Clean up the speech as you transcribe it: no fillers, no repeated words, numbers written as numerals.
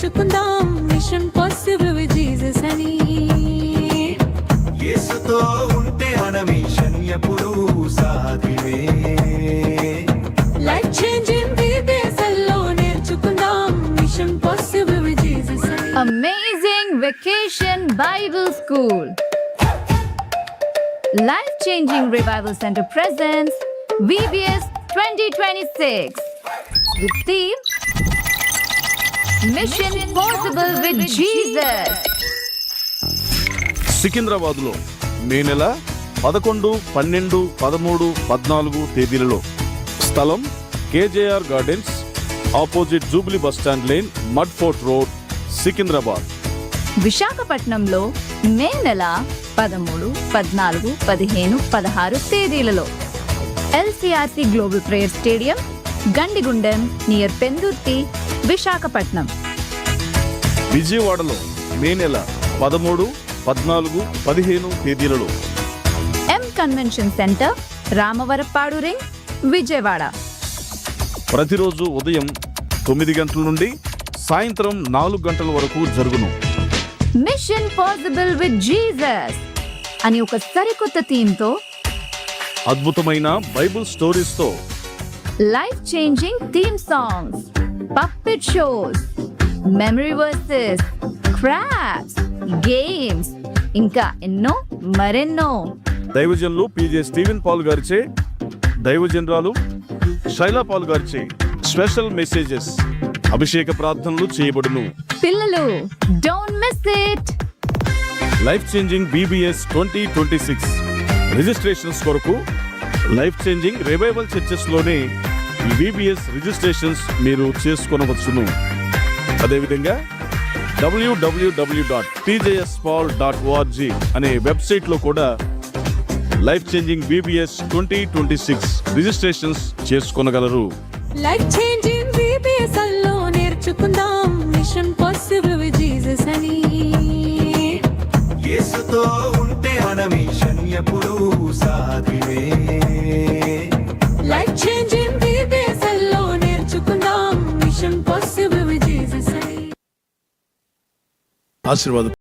నేర్చుకుందాం machine possible with Jesus అని. యేసుతో ఉంటే మన మిషన్ ఎప్పుడూ సాధ్యమే. లైఫ్ చేంజింగ్ విదేశాల్లో నేర్చుకుందాం మిషన్ పాసిబుల్ విత్ జీసస్ అని. Amazing Vacation Bible School. Life Changing Revival Center presents VBS 2026 with theme Mission Possible with Jesus. సికింద్రాబాద్లో మే నెల 11, 12, 13, 14 తేదీలలో. స్థలం KJR gardens, opposite jubilee bus stand lane, mud fort road, Secunderabad. విశాఖపట్నంలో May నెల 13, 14, 15, 16 తేదీలలో. LCRC global prayer stadium, Gandigundem near Pendurthi, Visakhapatnam. విజయవాడలో May నెల 13, 14, 15 తేదీలలో. M convention centre, Ramavarappadu ring, Vijayawada. ప్రతిరోజు ఉదయం 9 గంటల నుండి సాయంత్రం 4 గంటల వరకు జరుగును. మిషన్ పాసిబుల్ విత్ జీసస్ అని ఒక సరికొత్త థీమ్తో, అద్భుతమైన బైబిల్ స్టోరీస్తో, life changing theme songs, puppet shows, memory verses, crafts, games, ఇంకా ఎన్నో మరెన్నో. దైవజనులు PJ స్టీవెన్ పాల్ గారిచే, దైవజనరాలు శైలా పాల్ గారిచే స్పెషల్ మెసేజెస్, అభిషేక ప్రార్థనలు చేయబడును. పిల్లలు don't miss it. Life changing BBS 2026 registrations కొరకు లైఫ్ చేంజింగ్ రివైవల్ చర్చెస్ లోనే ఈ VBS రిజిస్ట్రేషన్స్ మీరు చేసుకొనవచ్చును. అదేవిధంగా www.pjspaul.org అనే వెబ్సైట్ లో కూడా లైఫ్ చేంజింగ్ BBS 2026 రిజిస్ట్రేషన్స్ చేసుకొనగలరు. లైఫ్ చేంజింగ్ విదేశాల్లో నేర్చుకుందాం మిషన్ పాసిబుల్ విత్ జీసస్ అని. యేసుతో ఉంటే మన మిషన్ ఎప్పుడూ సాధ్యమే. లైఫ్ చేంజింగ్ విదేశాల్లో నేర్చుకుందాం మిషన్ పాసిబుల్ విత్ జీసస్ అని. ఆశీర్వాదం.